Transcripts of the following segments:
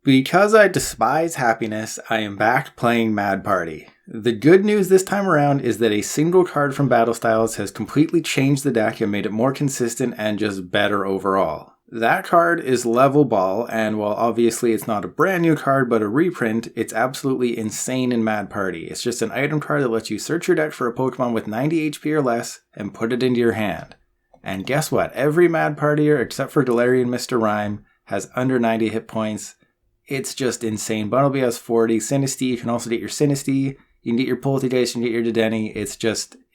Because I despise happiness, I am back playing Mad Party. The good news this time around is that a single card from Battle Styles has completely changed the deck and made it more consistent and just better overall. That card is Level Ball, and while obviously it's not a brand new card but a reprint, it's absolutely insane in Mad Party. It's just an item card that lets you search your deck for a Pokemon with 90 HP or less and put it into your hand. And guess what? Every Mad Partier except for Galarian Mr. Rime has under 90 hit points. It's just insane. Bunnelby has 40. Sinistea, you can also get your Sinistea. You can get your Polteageist, you can get your Dedenne.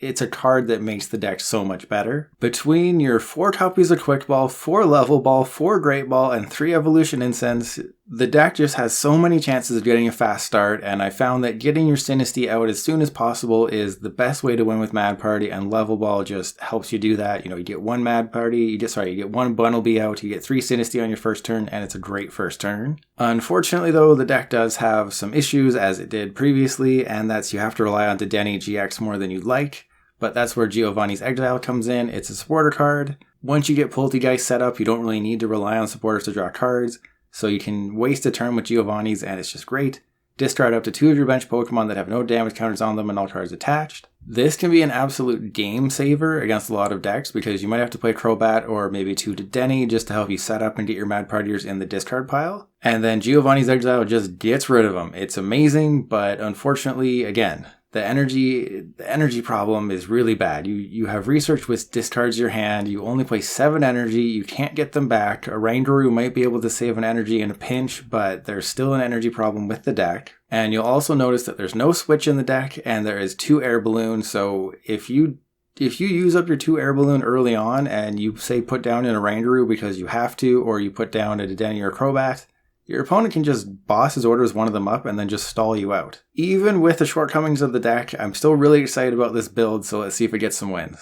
It's a card that makes the deck so much better. Between your 4 copies of Quick Ball, 4 Level Ball, 4 Great Ball, and 3 Evolution Incense, the deck just has so many chances of getting a fast start, and I found that getting your Sinistea out as soon as possible is the best way to win with Mad Party, and Level Ball just helps you do that. You get one Mad Party, you get one Bunnelby out, you get 3 Sinistea on your first turn, and it's a great first turn. Unfortunately though, the deck does have some issues as it did previously, and that's you have to rely on Dedenne-GX more than you'd like. But that's where Giovanni's Exile comes in. It's a supporter card. Once you get Polteageist set up, you don't really need to rely on supporters to draw cards. So you can waste a turn with Giovanni's and it's just great. Discard up to 2 of your bench Pokemon that have no damage counters on them and all cards attached. This can be an absolute game saver against a lot of decks because you might have to play Crobat or maybe 2 Dedenne just to help you set up and get your Mad Partiers in the discard pile. And then Giovanni's Exile just gets rid of them. It's amazing, but unfortunately, again, the energy problem is really bad. You have research which discards your hand. You only play 7 energy. You can't get them back. Oranguru might be able to save an energy in a pinch, but there's still an energy problem with the deck. And you'll also notice that there's no switch in the deck, and there is 2 Air Balloons. So if you use up your 2 Air Balloon early on, and you say put down an Oranguru because you have to, or you put down a Dedenne or a Crobat, your opponent can just boss his orders one of them up and then just stall you out. Even with the shortcomings of the deck, I'm still really excited about this build, so let's see if it gets some wins.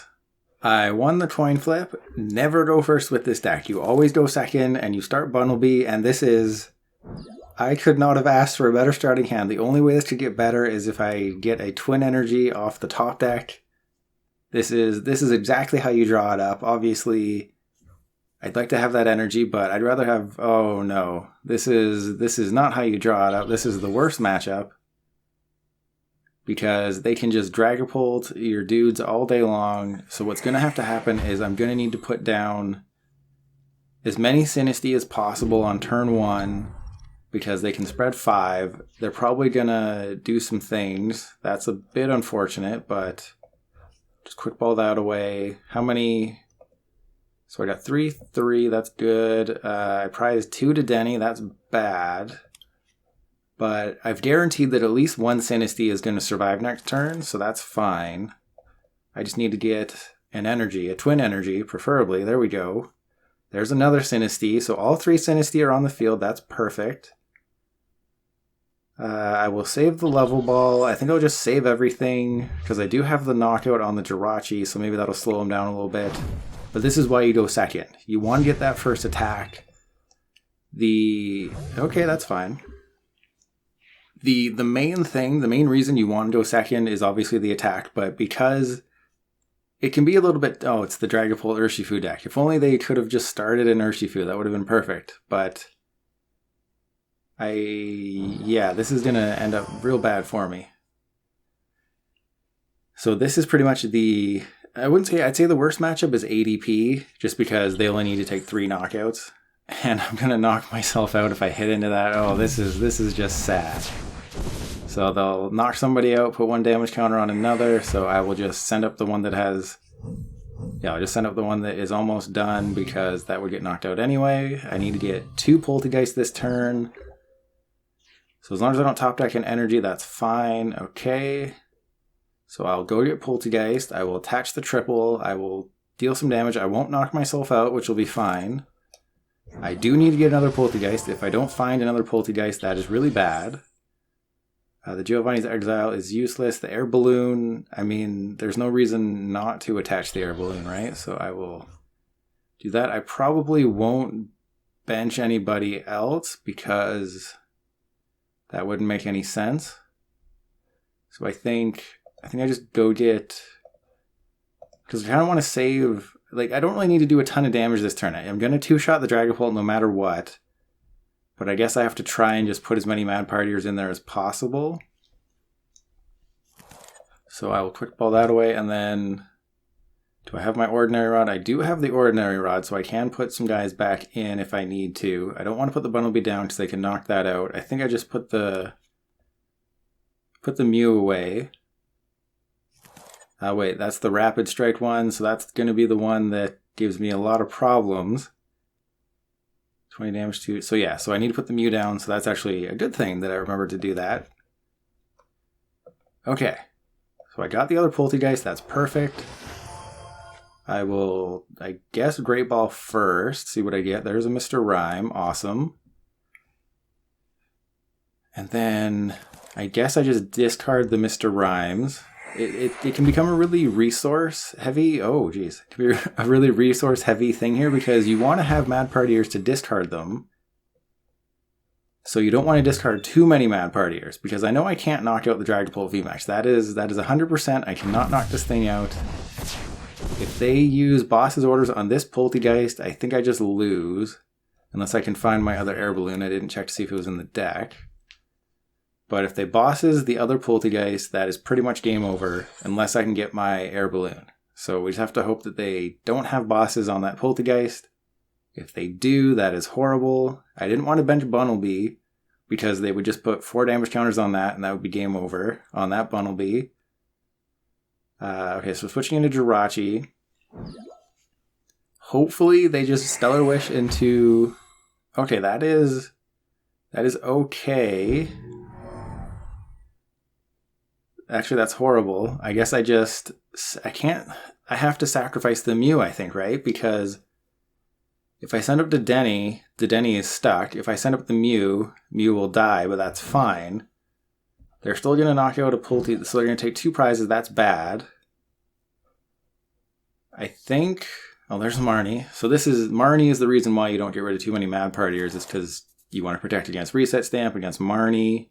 I won the coin flip. Never go first with this deck. You always go second, and you start Bunnelby, and this is... I could not have asked for a better starting hand. The only way this could get better is if I get a Twin Energy off the top deck. This is exactly how you draw it up. Obviously, I'd like to have that energy, but I'd rather have... Oh no, this is not how you draw it up. This is the worst matchup. Because they can just Dragapult your dudes all day long. So what's going to have to happen is I'm going to need to put down as many Sinistea as possible on turn 1. Because they can spread 5. They're probably going to do some things. That's a bit unfortunate, but just quick ball that away. How many... So I got 3, that's good. I prized 2 Dedenne, that's bad. But I've guaranteed that at least 1 Sinistea is going to survive next turn, so that's fine. I just need to get an energy, a Twin Energy, preferably. There we go. There's another Sinistea, so all 3 Sinistea are on the field, that's perfect. I will save the Level Ball. I think I'll just save everything, because I do have the knockout on the Jirachi, so maybe that'll slow him down a little bit. But this is why you go second. You want to get that first attack. Okay, that's fine. The main reason you want to go second is obviously the attack, but because it can be a little bit... Oh, it's the Dragapult Urshifu deck. If only they could have just started an Urshifu, that would have been perfect. But yeah, this is going to end up real bad for me. So this is pretty much I'd say the worst matchup is ADP, just because they only need to take 3 knockouts. And I'm going to knock myself out if I hit into that. Oh, this is just sad. So they'll knock somebody out, put 1 damage counter on another, so I will just send up the one that has... Yeah, I'll just send up the one that is almost done, because that would get knocked out anyway. I need to get 2 Polteageist this turn. So as long as I don't top deck an energy, that's fine. Okay. So I'll go get Polteageist. I will attach the triple. I will deal some damage. I won't knock myself out, which will be fine. I do need to get another Polteageist. If I don't find another Polteageist, that is really bad. The Giovanni's Exile is useless. The Air Balloon, I mean, there's no reason not to attach the Air Balloon, right? So I will do that. I probably won't bench anybody else because that wouldn't make any sense. So I think I just go get... Because I kind of want to save... Like, I don't really need to do a ton of damage this turn. I'm going to 2-shot the Dragapult no matter what. But I guess I have to try and just put as many Mad Partiers in there as possible. So I will quick ball that away, and then do I have my Ordinary Rod? I do have the Ordinary Rod, so I can put some guys back in if I need to. I don't want to put the Bunnelby down because they can knock that out. I think I just put the Mew away. Wait, that's the Rapid Strike one, so that's going to be the one that gives me a lot of problems. 20 damage to... So yeah, so I need to put the Mew down, so that's actually a good thing that I remembered to do that. Okay. So I got the other Polteageist, that's perfect. I will, I guess, Great Ball first, see what I get. There's a Mr. Rime, awesome. And then I guess I just discard the Mr. Rimes. It can become a really resource heavy, oh geez, it can be a really resource heavy thing here because you want to have Mad Partiers to discard them. So you don't want to discard too many Mad Partiers because I know I can't knock out the Dragapult VMAX. That is 100%, I cannot knock this thing out. If they use boss's orders on this Polteageist, I think I just lose. Unless I can find my other Air Balloon, I didn't check to see if it was in the deck. But if they bosses the other Polteageist, that is pretty much game over, unless I can get my Air Balloon. So we just have to hope that they don't have bosses on that Polteageist. If they do, that is horrible. I didn't want to bench Bunnelby, because they would just put 4 damage counters on that, and that would be game over on that Bunnelby. Okay, so switching into Jirachi. Hopefully they just Stellar Wish into... Okay, that is okay. Actually, that's horrible. I guess I have to sacrifice the Mew, I think, right? Because if I send up Dedenne, Dedenne is stuck. If I send up the Mew, Mew will die, but that's fine. They're still going to knock out a Polteageist, so they're going to take 2 prizes. That's bad. I think... Oh, there's Marnie. So Marnie is the reason why you don't get rid of too many Mad Partiers. Is because you want to protect against Reset Stamp, against Marnie.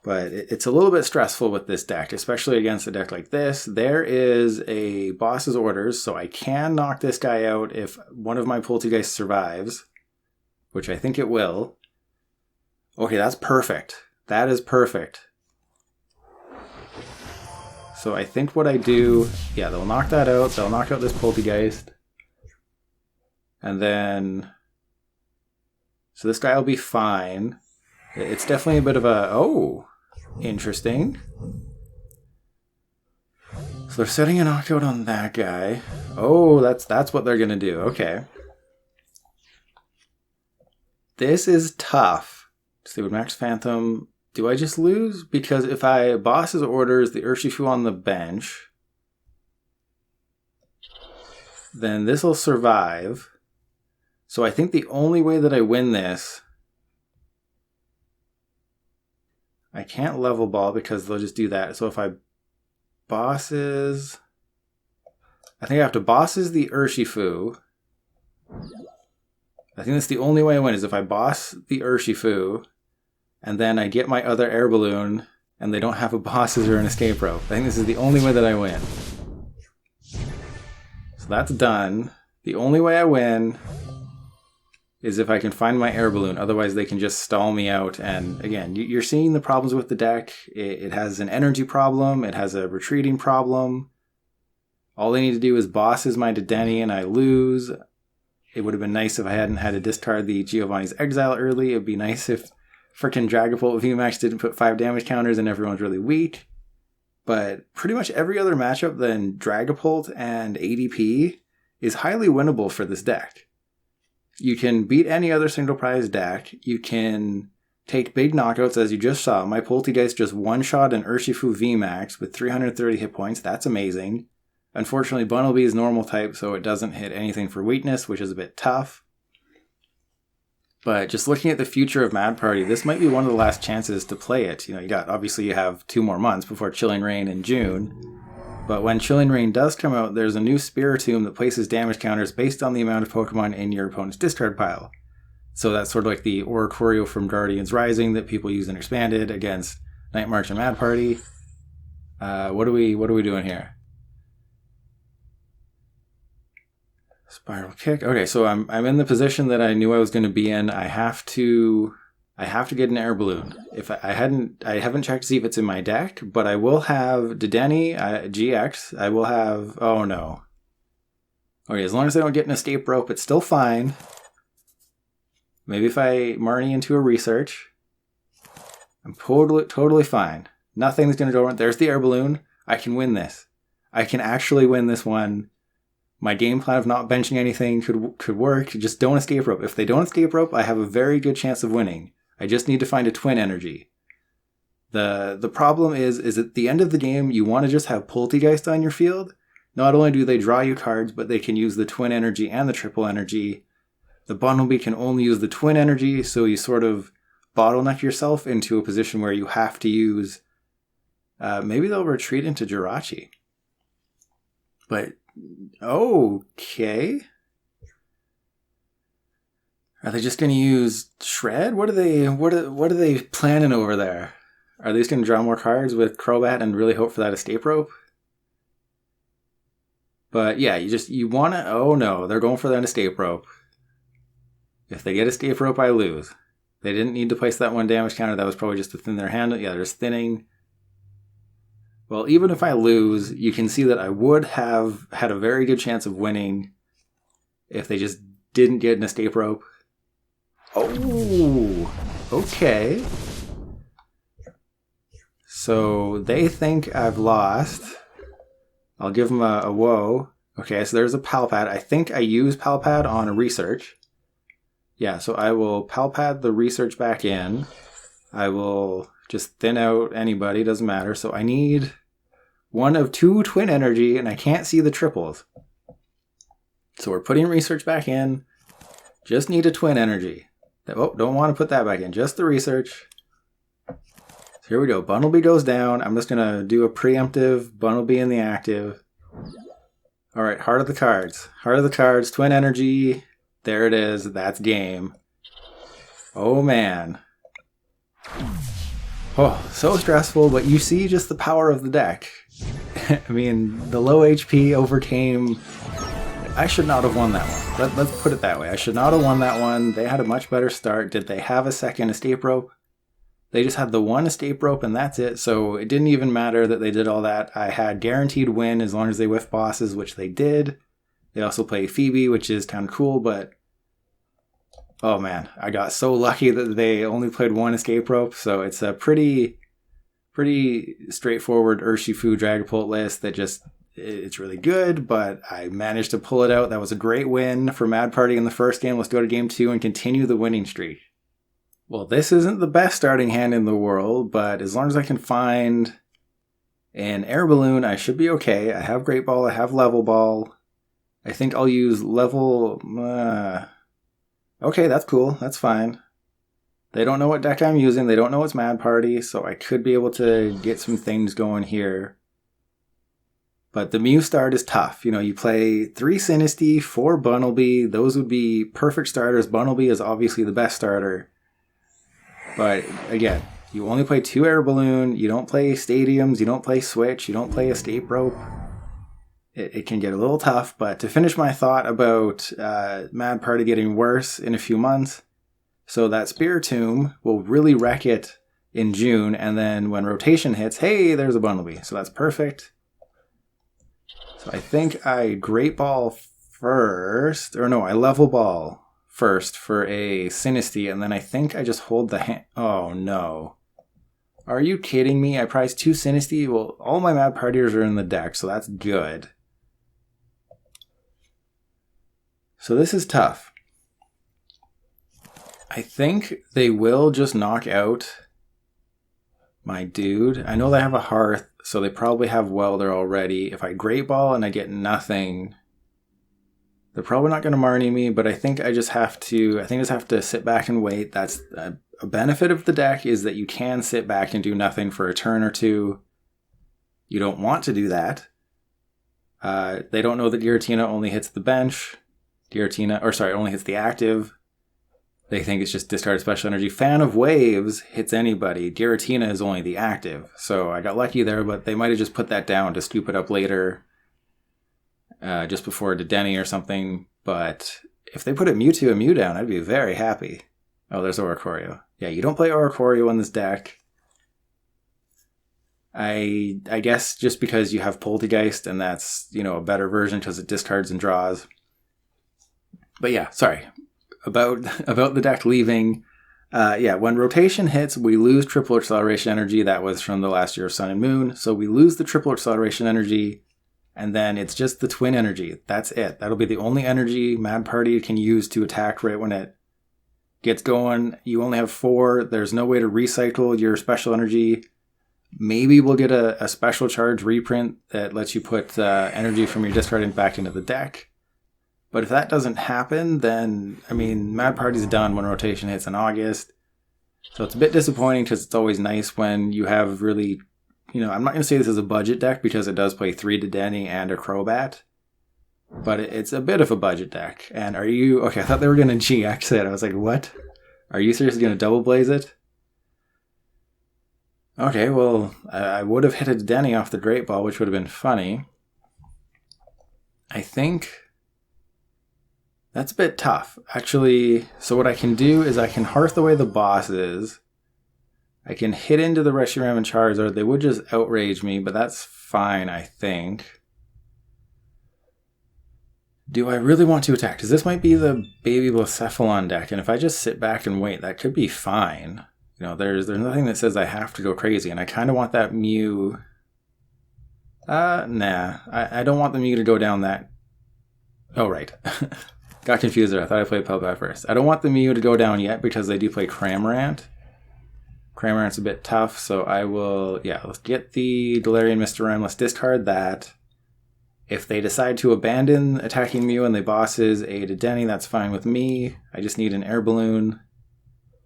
But it's a little bit stressful with this deck, especially against a deck like this. There is a boss's orders, so I can knock this guy out if one of my Polteageist survives, which I think it will. Okay, that's perfect. That is perfect. So I think what I do, yeah, they'll knock that out. They'll knock out this Polteageist. And then, so this guy will be fine. It's definitely a bit of a, oh, interesting. So they're setting a knockout on that guy. Oh, that's what they're going to do. Okay. This is tough. So they would max Phantom. Do I just lose? Because if I boss's orders the Urshifu on the bench, then this will survive. So I think the only way that I win this, I can't level ball because they'll just do that. So if I bosses, I think I have to bosses the Urshifu. I think that's the only way I win is if I boss the Urshifu and then I get my other Air Balloon and they don't have a bosses or an escape rope. I think this is the only way that I win. So that's done. The only way I win is if I can find my Air Balloon. Otherwise, they can just stall me out. And again, you're seeing the problems with the deck. It has an energy problem. It has a retreating problem. All they need to do is bosses my Dedenne and I lose. It would have been nice if I hadn't had to discard the Giovanni's Exile early. It would be nice if frickin' Dragapult VMAX didn't put 5 damage counters and everyone's really weak. But pretty much every other matchup than Dragapult and ADP is highly winnable for this deck. You can beat any other single prize deck. You can take big knockouts, as you just saw. My Polteageist just one-shot an Urshifu VMAX with 330 hit points. That's amazing. Unfortunately, Bunnelby is normal type, so it doesn't hit anything for weakness, which is a bit tough. But just looking at the future of Mad Party, this might be one of the last chances to play it. You know, obviously you have 2 more months before Chilling Reign in June. But when Chilling Reign does come out, there's a new Spiritomb that places damage counters based on the amount of Pokemon in your opponent's discard pile. So that's sort of like the Oricorio from Guardians Rising that people use in Expanded against Night March and Mad Party. What are we doing here? Spiral kick. Okay, so I'm in the position that I knew I was going to be in. I have to get an air balloon. If I haven't checked to see if it's in my deck, but I will have Dedenne-GX. I will have. Oh no. Okay, as long as I don't get an escape rope, it's still fine. Maybe if I Marnie into a research, I'm totally fine. Nothing's going to go wrong. There's the air balloon. I can win this. I can actually win this one. My game plan of not benching anything could work. Just don't escape rope. If they don't escape rope, I have a very good chance of winning. I just need to find a Twin Energy. The problem is at the end of the game, you want to just have Polteageist on your field. Not only do they draw you cards, but they can use the Twin Energy and the Triple Energy. The Bunnelby can only use the Twin Energy, so you sort of bottleneck yourself into a position where you have to use... maybe they'll retreat into Jirachi. But... okay. Are they just going to use Shred? What are they planning over there? Are they just going to draw more cards with Crobat and really hope for that escape rope? But yeah, you want to... oh no, they're going for that escape rope. If they get escape rope, I lose. They didn't need to place that one damage counter. That was probably just to thin their hand. Yeah, they're just thinning. Well, even if I lose, you can see that I would have had a very good chance of winning if they just didn't get an escape rope. Oh, okay. So they think I've lost. I'll give them a whoa. Okay, so there's a Pal Pad. I think I use Pal Pad on a research. Yeah, so I will Pal Pad the research back in. I will just thin out anybody, doesn't matter. So I need one of two Twin Energy, and I can't see the triples. So we're putting research back in. Just need a Twin Energy. Oh, don't want to put that back in. Just the research. So here we go. Bunnelby goes down. I'm just going to do a preemptive Bunnelby in the active. All right, Heart of the Cards. Heart of the Cards, Twin Energy. There it is. That's game. Oh, man. Oh, so stressful, but you see just the power of the deck. I mean, the low HP overcame... I should not have won that one. Let's put it that way. I should not have won that one. They had a much better start. Did they have a second escape rope? They just had the one escape rope and that's it. So it didn't even matter that they did all that. I had guaranteed win as long as they whiff bosses, which they did. They also play Phoebe, which is kind of cool, but... oh man, I got so lucky that they only played one escape rope. So it's a pretty straightforward Urshifu Dragapult list that just... it's really good, but I managed to pull it out. That was a great win for Mad Party in the first game. Let's go to game 2 and continue the winning streak. Well, this isn't the best starting hand in the world, but as long as I can find an Air Balloon, I should be okay. I have Great Ball, I have Level Ball. I think I'll use Level... okay, that's cool. That's fine. They don't know what deck I'm using. They don't know it's Mad Party, so I could be able to get some things going here. But the Mew start is tough. You know, you play 3 Sinistea, 4 Bunnelby. Those would be perfect starters. Bunnelby is obviously the best starter. But again, you only play 2 Air Balloon. You don't play Stadiums. You don't play Switch. You don't play Escape Rope. It can get a little tough. But to finish my thought about Mad Party getting worse in a few months, so that Spiritomb will really wreck it in June. And then when rotation hits, hey, there's a Bunnelby. So that's perfect. So I think I Great Ball first, or no, I Level Ball first for a Sinistea, and then I think I just hold the hand. Oh no. Are you kidding me? I prized 2 Sinistea? Well, all my Mad Partiers are in the deck, so that's good. So this is tough. I think they will just knock out my dude. I know they have a Hearth, so they probably have Welder already. If I Great Ball and I get nothing, they're probably not going to Marnie me, but I think I just have to sit back and wait. That's a benefit of the deck, is that you can sit back and do nothing for a turn or two. You don't want to do that. They don't know that Giratina only hits the bench. Only hits the active. They think it's just discard special energy. Fan of Waves hits anybody. Giratina is only the active. So I got lucky there, but they might have just put that down to scoop it up later. Just before Dedenne or something. But if they put a Mewtwo and Mew down, I'd be very happy. Oh, there's Oranguru. Yeah, you don't play Oranguru in this deck. I guess just because you have Polteageist, and that's, you know, a better version because it discards and draws. But yeah, sorry. About the deck leaving. Yeah, when rotation hits, we lose triple acceleration energy. That was from the last year of Sun and Moon. So we lose the triple acceleration energy, and then it's just the twin energy. That's it. That'll be the only energy Mad Party can use to attack right when it gets going. You only have 4. There's no way to recycle your special energy. Maybe we'll get a special charge reprint that lets you put energy from your discard back into the deck. But if that doesn't happen, then, I mean, Mad Party's done when rotation hits in August. So it's a bit disappointing because it's always nice when you have really, you know, I'm not going to say this is a budget deck because it does play 3 Dedenne and a Crobat. But it's a bit of a budget deck. And are you, okay, I thought they were going to GX it. I was like, what? Are you seriously going to double blaze it? Okay, well, I would have hit a Dedenne off the Great Ball, which would have been funny. I think that's a bit tough. Actually, so what I can do is I can hearth away the bosses. I can hit into the Reshiram and Charizard. They would just outrage me, but that's fine, I think. Do I really want to attack? Because this might be the Baby Blacephalon deck, and if I just sit back and wait, that could be fine. You know, there's nothing that says I have to go crazy, and I kind of want that Mew. Nah, I don't want the Mew to go down that. Oh, right. Got confused there. I thought I played Pal Pad first. I don't want the Mew to go down yet because they do play Cramorant. Cramorant's a bit tough, so I will, yeah, let's get the Galarian Mr. Let's discard that. If they decide to abandon attacking Mew and they bosses a Dedenne, that's fine with me. I just need an Air Balloon.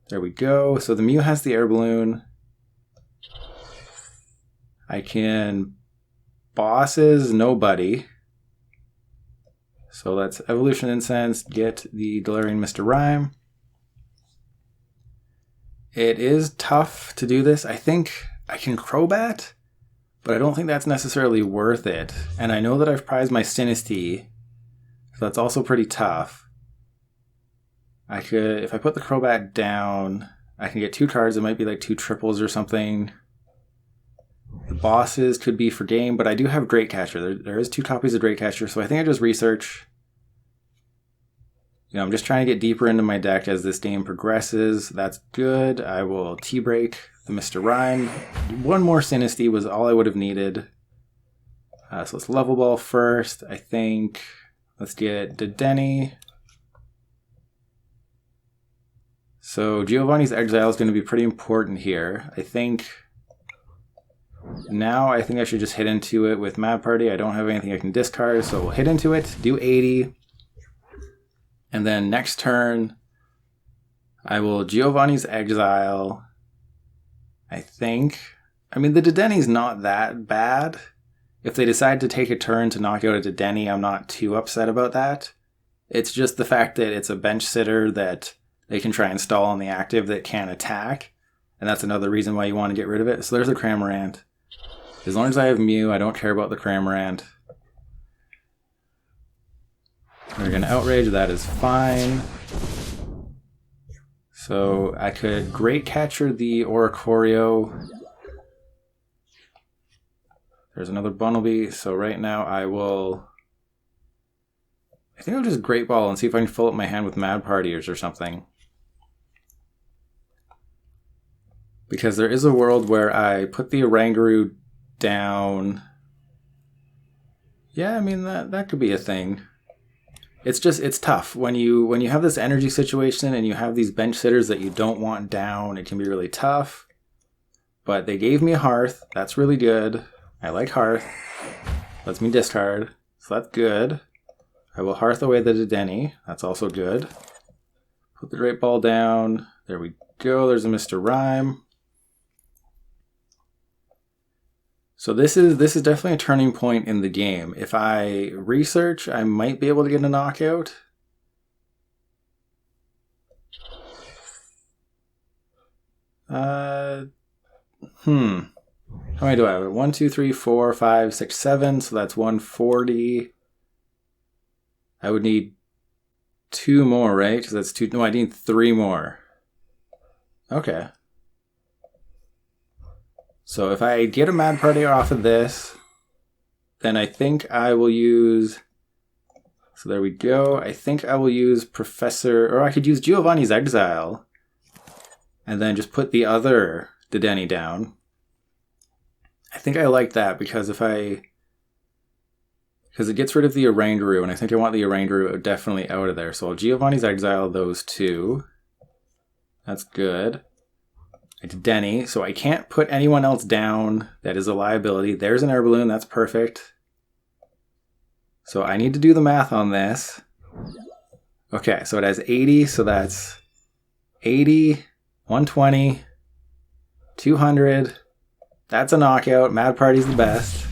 There we go. So the Mew has the Air Balloon. I can bosses nobody. So let's Evolution Incense, get the Galarian Mr. Rime. It is tough to do this. I think I can Crobat, but I don't think that's necessarily worth it. And I know that I've prized my Sinistea, so that's also pretty tough. I could, if I put the Crobat down, I can get 2 cards. It might be like 2 triples or something. The bosses could be for game, but I do have Great Catcher. There is 2 copies of Great Catcher, so I think I just research. You know, I'm just trying to get deeper into my deck as this game progresses. That's good. I will T-break the Mr. Rime. 1 more Sinistea was all I would have needed. So let's Level Ball first, I think. Let's get Dedenne. So Giovanni's Exile is going to be pretty important here. I think I should just hit into it with Mad Party. I don't have anything I can discard, so we'll hit into it, do 80. And then next turn, I will Giovanni's Exile. I think. I mean, the Dedenne's not that bad. If they decide to take a turn to knock out a Dedenne, I'm not too upset about that. It's just the fact that it's a bench sitter that they can try and stall on the active that can't attack. And that's another reason why you want to get rid of it. So there's a Cramorant. As long as I have Mew, I don't care about the Cramorant. We're going to outrage, that is fine. So I could Great Catcher the Oranguru. There's another Bunnelby. So right now I think I'll just Great Ball and see if I can fill up my hand with Mad Partiers or something. Because there is a world where I put the Oranguru down. Yeah, I mean, that could be a thing. It's tough. When you have this energy situation and you have these bench sitters that you don't want down, it can be really tough. But they gave me a Hearth. That's really good. I like Hearth. Lets me discard. So that's good. I will Hearth away the Dedenne. That's also good. Put the Great Ball down. There we go. There's a Mr. Rime. So this is definitely a turning point in the game. If I research, I might be able to get a knockout. How many do I have? 1, 2, 3, 4, 5, 6, 7. So that's 140. I would need 2 more, right? Because that's 2. No, I need 3 more. Okay. So if I get a Mad Party off of this, then I think I will use... So there we go. I think I will use Professor... Or I could use Giovanni's Exile. And then just put the other Dedenne down. I think I like that because if I... Because it gets rid of the Oranguru, and I think I want the Oranguru definitely out of there. So I'll Giovanni's Exile those 2. That's good. I Dedenne, so I can't put anyone else down. That is a liability. There's an Air Balloon, that's perfect. So I need to do the math on this. Okay, so it has 80, so that's 80, 120, 200. That's a knockout. Mad Party's the best.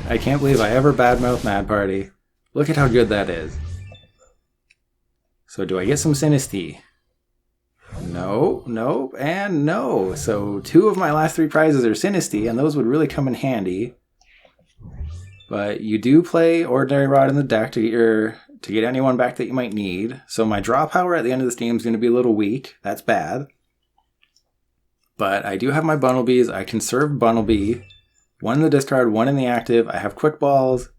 I can't believe I ever badmouth Mad Party. Look at how good that is. So do I get some Sinistea? No, no, and no. So 2 of my last 3 prizes are Sinistea, and those would really come in handy. But you do play Ordinary Rod in the deck to get anyone back that you might need. So my draw power at the end of this game is going to be a little weak. That's bad. But I do have my Bunnelbys. I conserve Bunnelby. 1 in the discard, 1 in the active. I have Quick Balls.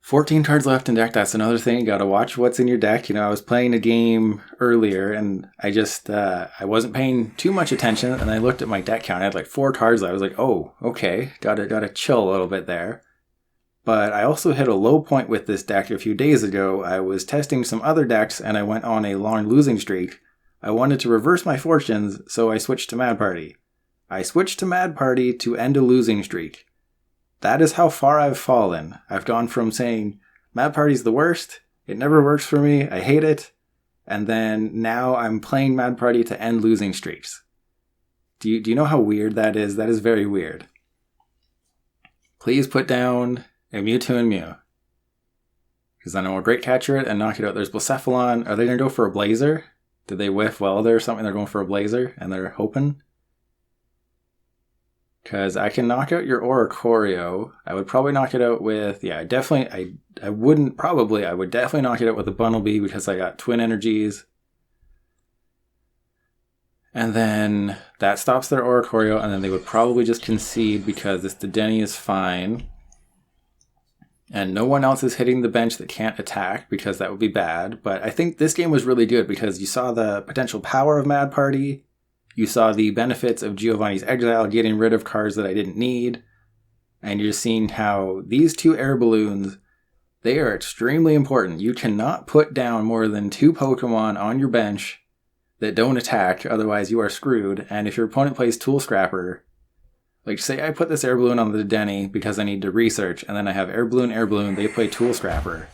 14 cards left in deck. That's another thing. You got to watch what's in your deck. You know, I was playing a game earlier and I just, I wasn't paying too much attention. And I looked at my deck count. I had like 4 cards. I was like, oh, okay. Gotta chill a little bit there. But I also hit a low point with this deck a few days ago. I was testing some other decks and I went on a long losing streak. I wanted to reverse my fortunes, so I switched to Mad Party. I switched to Mad Party to end a losing streak. That is how far I've fallen. I've gone from saying, Mad Party's the worst, it never works for me, I hate it, and then now I'm playing Mad Party to end losing streaks. Do you know how weird that is? That is very weird. Please put down a Mewtwo and Mew. Because then I will Great Catcher it and knock it out. There's Blacephalon. Are they going to go for a Blazer? Did they whiff well there or something? They're going for a Blazer and they're hoping. Because I can knock out your Oranguru. I would probably knock it out with... Yeah, I would definitely knock it out with a Bunnelby because I got Twin Energies. And then that stops their Oranguru, and then they would probably just concede because this Dedenne is fine. And no one else is hitting the bench that can't attack because that would be bad. But I think this game was really good because you saw the potential power of Mad Party. You saw the benefits of Giovanni's Exile, getting rid of cards that I didn't need. And you're seeing how these 2 Air Balloons, they are extremely important. You cannot put down more than 2 Pokemon on your bench that don't attack, otherwise you are screwed. And if your opponent plays Tool Scrapper, like say I put this Air Balloon on the Dedenne because I need to research, and then I have Air Balloon, they play Tool Scrapper.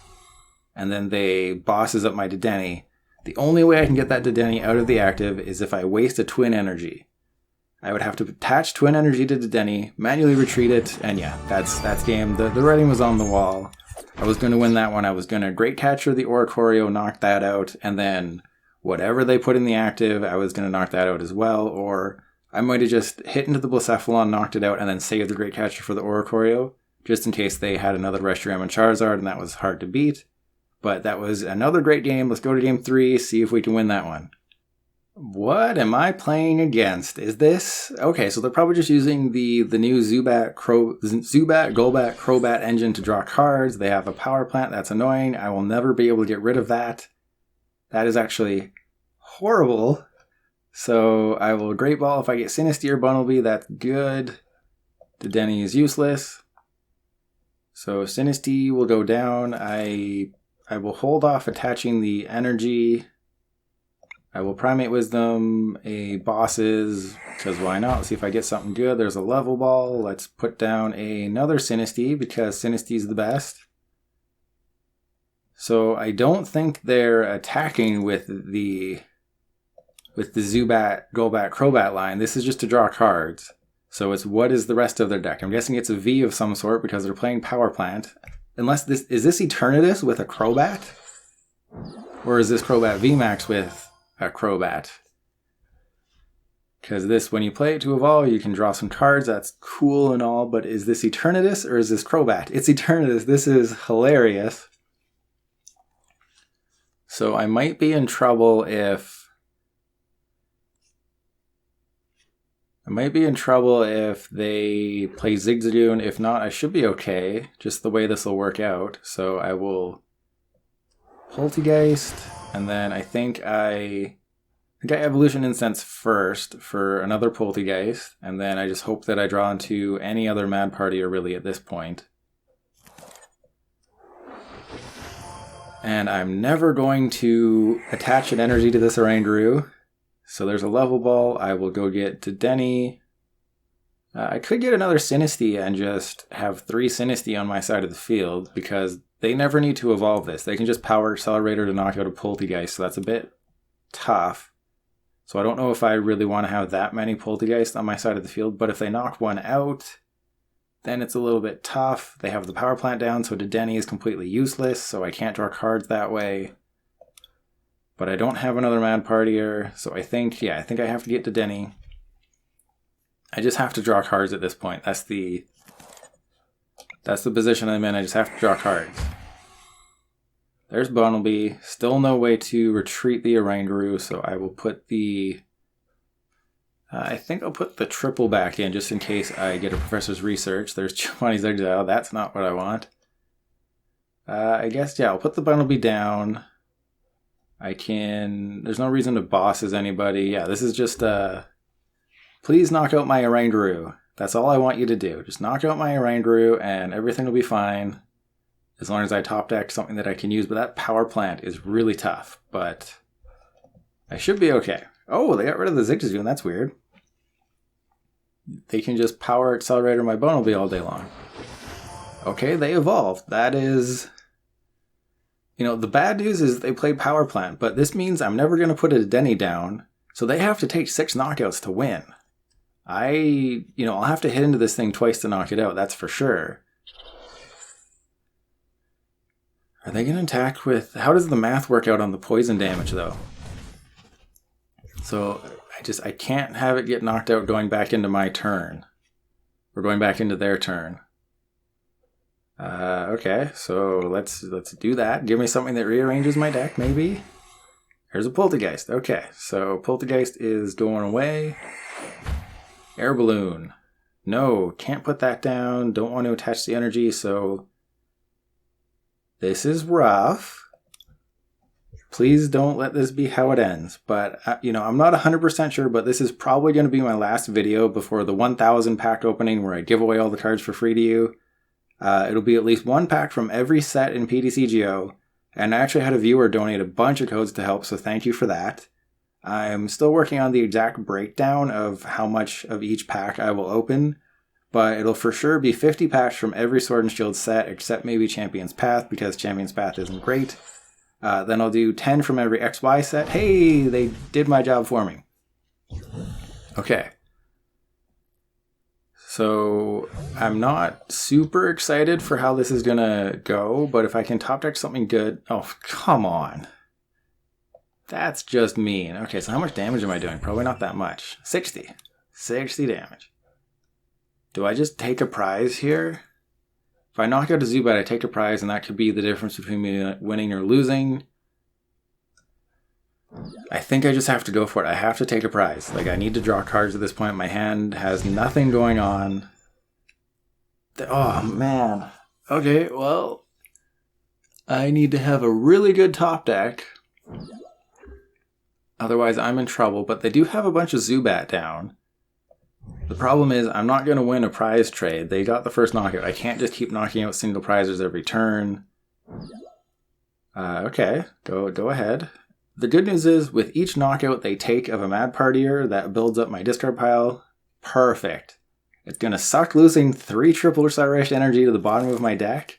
And then they bosses up my Dedenne. The only way I can get that Dedenne out of the active is if I waste a Twin Energy. I would have to attach Twin Energy to Dedenne, manually retreat it, and yeah, that's game. The writing was on the wall. I was going to win that one. I was going to Great Catcher the Oranguru, knock that out, and then whatever they put in the active, I was going to knock that out as well, or I might have just hit into the Blacephalon, knocked it out, and then saved the Great Catcher for the Oranguru, just in case they had another Reshiram and Charizard, and that was hard to beat. But that was another great game. Let's go to game 3, see if we can win that one. What am I playing against? Is this... Okay, so they're probably just using the new Zubat, Golbat, Crobat engine to draw cards. They have a power plant. That's annoying. I will never be able to get rid of that. That is actually horrible. So I will Great Ball if I get Sinistea or Bunnelby. That's good. Dedenne is useless. So Sinistea will go down. I will hold off attaching the energy. I will Primate Wisdom a Bosses, because why not? Let's see if I get something good. There's a Level Ball. Let's put down another Sinistea, because Sinistea is the best. So I don't think they're attacking with the Zubat, Golbat, Crobat line. This is just to draw cards. So it's what is the rest of their deck? I'm guessing it's a V of some sort, because they're playing Power Plant. Unless this... Is this Eternatus with a Crobat? Or is this Crobat VMAX with a Crobat? Because this, when you play it to evolve, you can draw some cards. That's cool and all, but is this Eternatus or is this Crobat? It's Eternatus. This is hilarious. So I might be in trouble if... they play Zigzagoon. If not, I should be okay. Just the way this will work out. So I will Polteageist, and then I think I Evolution Incense first for another Polteageist, and then I just hope that I draw into any other Mad Partier really at this point. And I'm never going to attach an energy to this Oranguru. So there's a Level Ball. I will go get Dedenne. I could get another Sinistea and just have 3 Sinistea on my side of the field, because they never need to evolve this. They can just Power Accelerator to knock out a Polteageist, so that's a bit tough. So I don't know if I really want to have that many Polteageist on my side of the field, but if they knock one out, then it's a little bit tough. They have the power plant down, so Dedenne is completely useless, so I can't draw cards that way. But I don't have another Mad Partier, so I think I have to get Dedenne. I just have to draw cards at this point. That's the position I'm in. I just have to draw cards. There's Bunnelby. Still no way to retreat the Oranguru, so I will put the... I think I'll put the triple back in just in case I get a Professor's Research. There's Giovanni's Exile. That's not what I want. I guess, yeah, I'll put the Bunnelby down. I can... there's no reason to bosses anybody. Yeah, this is just... please knock out my Oranguru. That's all I want you to do. Just knock out my Oranguru and everything will be fine. As long as I top deck something that I can use. But that power plant is really tough. But I should be okay. Oh, they got rid of the Zigzagoon. That's weird. They can just Power Accelerator my Bunnelby all day long. Okay, they evolved. That is... you know, the bad news is they play power plant. But this means I'm never going to put a Dedenne down. So they have to take 6 knockouts to win. I'll have to hit into this thing twice to knock it out, that's for sure. Are they going to attack with... how does the math work out on the poison damage, though? So, I can't have it get knocked out going back into my turn. Or going back into their turn. Okay, so let's do that. Give me something that rearranges my deck, maybe? There's a Polteageist. Okay, so Polteageist is going away. Air Balloon. No, can't put that down. Don't want to attach the energy, so... this is rough. Please don't let this be how it ends. But, I'm not 100% sure, but this is probably going to be my last video before the 1000 pack opening where I give away all the cards for free to you. It'll be at least 1 pack from every set in PTCGO. And I actually had a viewer donate a bunch of codes to help, so thank you for that. I'm still working on the exact breakdown of how much of each pack I will open, but it'll for sure be 50 packs from every Sword and Shield set, except maybe Champion's Path, because Champion's Path isn't great. Then I'll do 10 from every XY set. Hey, they did my job for me. Okay. So, I'm not super excited for how this is gonna go, but if I can top deck something good... oh, come on. That's just mean. Okay, so how much damage am I doing? Probably not that much. 60. 60 damage. Do I just take a prize here? If I knock out a Zubat, I take a prize, and that could be the difference between me winning or losing. I think I just have to go for it. I have to take a prize. Like, I need to draw cards at this point. My hand has nothing going on. Oh, man. Okay, well, I need to have a really good top deck. Otherwise, I'm in trouble. But they do have a bunch of Zubat down. The problem is, I'm not going to win a prize trade. They got the first knockout. I can't just keep knocking out single prizes every turn. Okay, go ahead. The good news is, with each knockout they take of a Mad Partier, that builds up my discard pile. Perfect. It's going to suck losing 3 triple Irish energy to the bottom of my deck.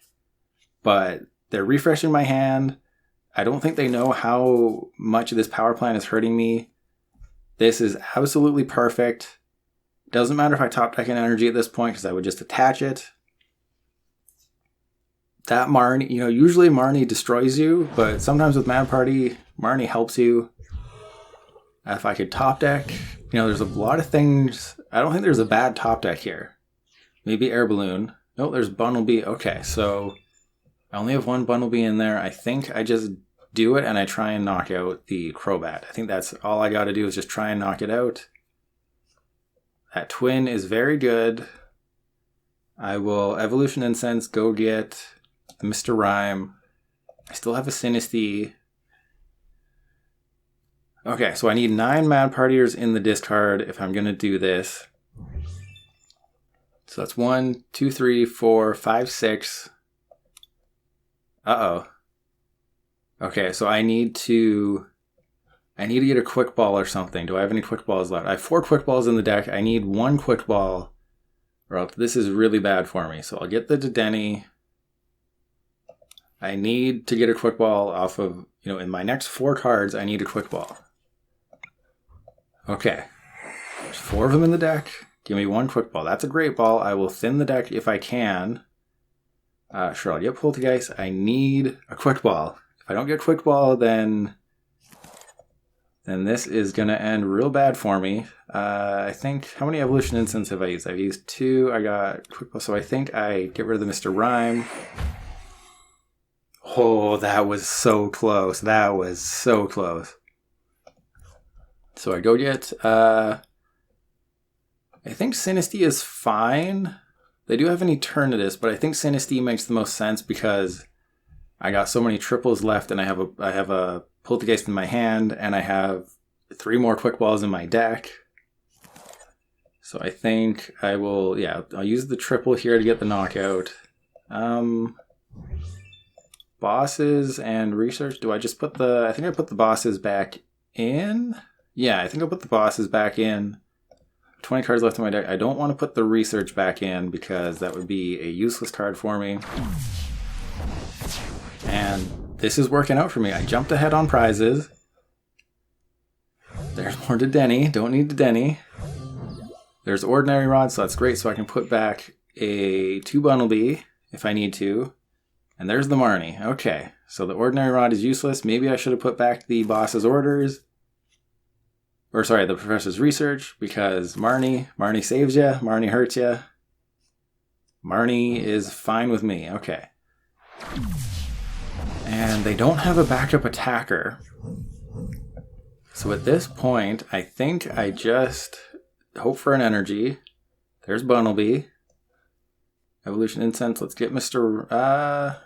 But they're refreshing my hand. I don't think they know how much of this power plant is hurting me. This is absolutely perfect. Doesn't matter if I top deck an energy at this point, because I would just attach it. That Marnie, usually Marnie destroys you, but sometimes with Mad Party, Marnie helps you. If I could top deck, there's a lot of things. I don't think there's a bad top deck here. Maybe Air Balloon. No, there's Bunnelby. Okay, so I only have 1 Bunnelby in there. I think I just do it and I try and knock out the Crobat. I think that's all I got to do is just try and knock it out. That Twin is very good. I will Evolution Incense, go get Mr. Rime. I still have a Sinistea. Okay, so I need 9 Mad Partiers in the discard if I'm going to do this. So that's 1, 2, 3, 4, 5, 6. Uh-oh. Okay, so I need to get a Quick Ball or something. Do I have any Quick Balls left? I have 4 Quick Balls in the deck. I need 1 Quick Ball, or else this is really bad for me. So I'll get the Dedenne. I need to get a Quick Ball off of, in my next 4 cards, I need a Quick Ball. Okay. There's 4 of them in the deck. Give me 1 Quick Ball. That's a Great Ball. I will thin the deck if I can. Sure, I'll get Polteageist. I need a Quick Ball. If I don't get Quick Ball, then this is going to end real bad for me. I think, how many Evolution Incense have I used? I've used 2. I got Quick Ball, so I think I get rid of the Mr. Rime. Oh, that was so close. That was so close. So I go get, I think Sinistea is fine. They do have an Eternatus, but I think Sinistea makes the most sense because I got so many triples left, and I have a Polteageist in my hand, and I have 3 more Quick Balls in my deck. So I think I will, I'll use the triple here to get the knockout. Bosses and research. Do I just put I think I put the bosses back in? Yeah, I think I'll put the bosses back in. 20 cards left in my deck. I don't want to put the research back in because that would be a useless card for me. And this is working out for me. I jumped ahead on prizes. There's more Dedenne. Don't need Dedenne. There's Ordinary Rod, so that's great. So I can put back a 2 Bunnelby if I need to. And there's the Marnie. Okay, so the Ordinary Rod is useless. Maybe I should have put back the boss's orders. Or sorry, the professor's research, because Marnie saves you. Marnie hurts you. Marnie is fine with me. Okay. And they don't have a backup attacker. So at this point, I think I just hope for an energy. There's Bunnelby. Evolution Incense. Let's get Mr.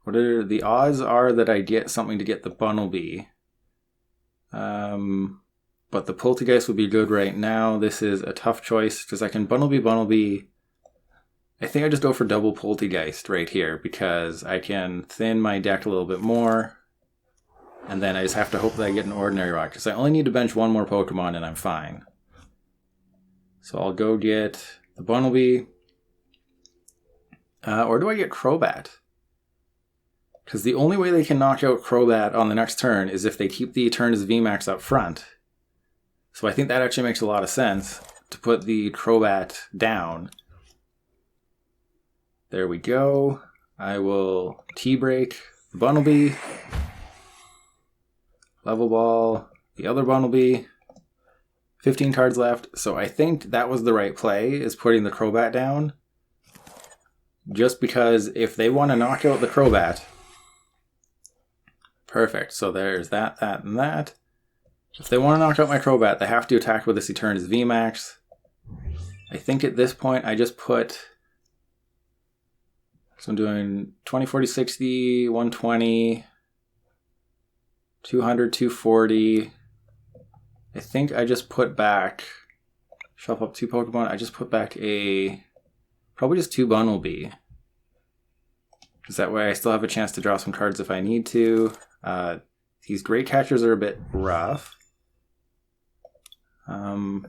What are the odds are that I get something to get the Bunnelby. But the Polteageist would be good right now. This is a tough choice because I can Bunnelby. I think I just go for double Polteageist right here because I can thin my deck a little bit more. And then I just have to hope that I get an Ordinary Rod because I only need to bench 1 more Pokemon and I'm fine. So I'll go get the Bunnelby. Or do I get Crobat? Because the only way they can knock out Crobat on the next turn is if they keep the Eternatus VMAX up front. So I think that actually makes a lot of sense to put the Crobat down. There we go. I will T-break the Bunnelby. Level Ball the other Bunnelby. 15 cards left. So I think that was the right play, is putting the Crobat down. Just because if they want to knock out the Crobat... Perfect. So there's that, and that. If they want to knock out my Crobat, they have to attack with this Eternatus VMAX. I think at this point I just put... So I'm doing 20, 40, 60, 120, 200, 240. I think I just put back... Shuffle up 2 Pokemon. I just put back probably just 2 Bunnelby. Because that way I still have a chance to draw some cards if I need to. These Great Catchers are a bit rough. I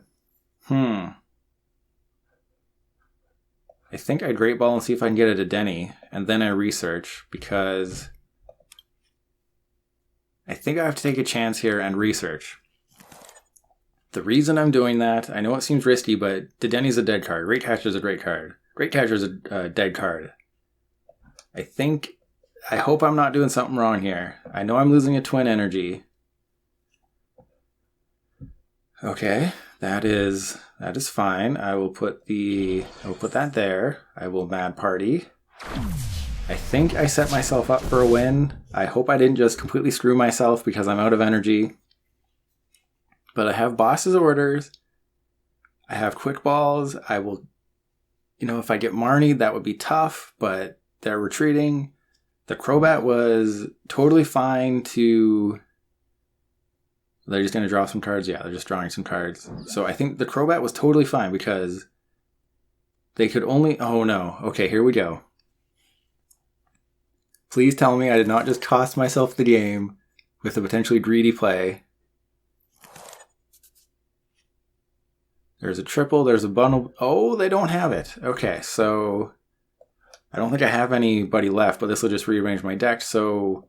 think I Great Ball and see if I can get a Dedenne, and then I research, because I think I have to take a chance here and research. The reason I'm doing that, I know it seems risky, but Dedenne's a dead card. Great Catcher's a great card. Great Catcher's a dead card. I hope I'm not doing something wrong here. I know I'm losing a Twin Energy. Okay, that is fine. I will put that there. I will Mad Party. I think I set myself up for a win. I hope I didn't just completely screw myself because I'm out of energy. But I have boss's orders. I have quick balls. I will, if I get Marnie, that would be tough, but they're retreating. The Crobat was totally fine to... They're just going to draw some cards? Yeah, they're just drawing some cards. So I think the Crobat was totally fine because they could only... Oh no. Okay, here we go. Please tell me I did not just cost myself the game with a potentially greedy play. There's a triple, there's a bundle. Oh, they don't have it. Okay, so I don't think I have anybody left, but this will just rearrange my deck. So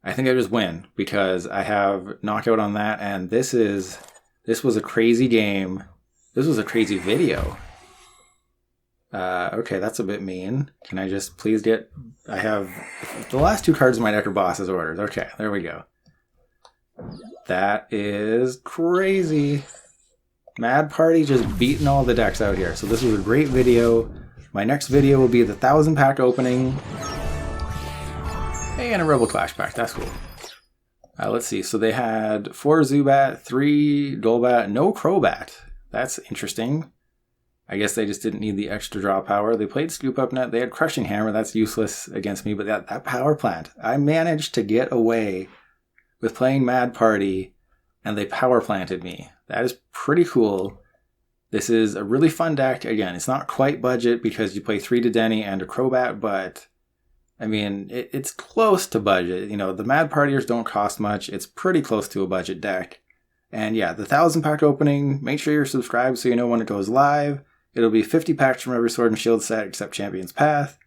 I think I just win because I have knockout on that. And this was a crazy game. This was a crazy video. Okay, that's a bit mean. Can I just please get... I have... The last two cards in my deck are boss's orders. Okay, there we go. That is crazy. Mad Party just beating all the decks out here. So this was a great video. My next video will be the 1,000 pack opening. Hey, and a Rebel Clash pack. That's cool. Let's see. So they had 4 Zubat, 3 Golbat, no Crobat. That's interesting. I guess they just didn't need the extra draw power. They played Scoop Up Net. They had Crushing Hammer. That's useless against me. But that power plant, I managed to get away with playing Mad Party, and they power planted me. That is pretty cool. This is a really fun deck. Again, it's not quite budget because you play 3 Dedenne and a Crobat, but I mean, it's close to budget. The Mad Partiers don't cost much. It's pretty close to a budget deck. And yeah, the 1,000 pack opening, make sure you're subscribed so you know when it goes live. It'll be 50 packs from every Sword and Shield set except Champion's Path,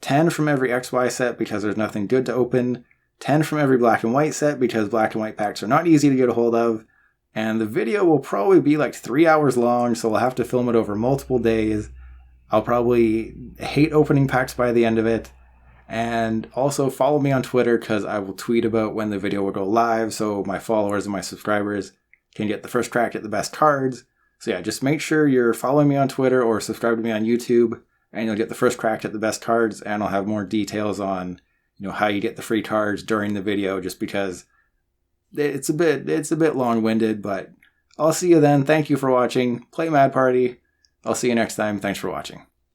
10 from every XY set because there's nothing good to open, 10 from every Black and White set because Black and White packs are not easy to get a hold of, and the video will probably be like 3 hours long, so I'll have to film it over multiple days. I'll probably hate opening packs by the end of it, and also follow me on Twitter because I will tweet about when the video will go live so my followers and my subscribers can get the first crack at the best cards. So yeah, just make sure you're following me on Twitter or subscribe to me on YouTube, and you'll get the first crack at the best cards, and I'll have more details on, how you get the free cards during the video, just because it's a bit long-winded, but I'll see you then. Thank you for watching. Play Mad Party. I'll see you next time. Thanks for watching.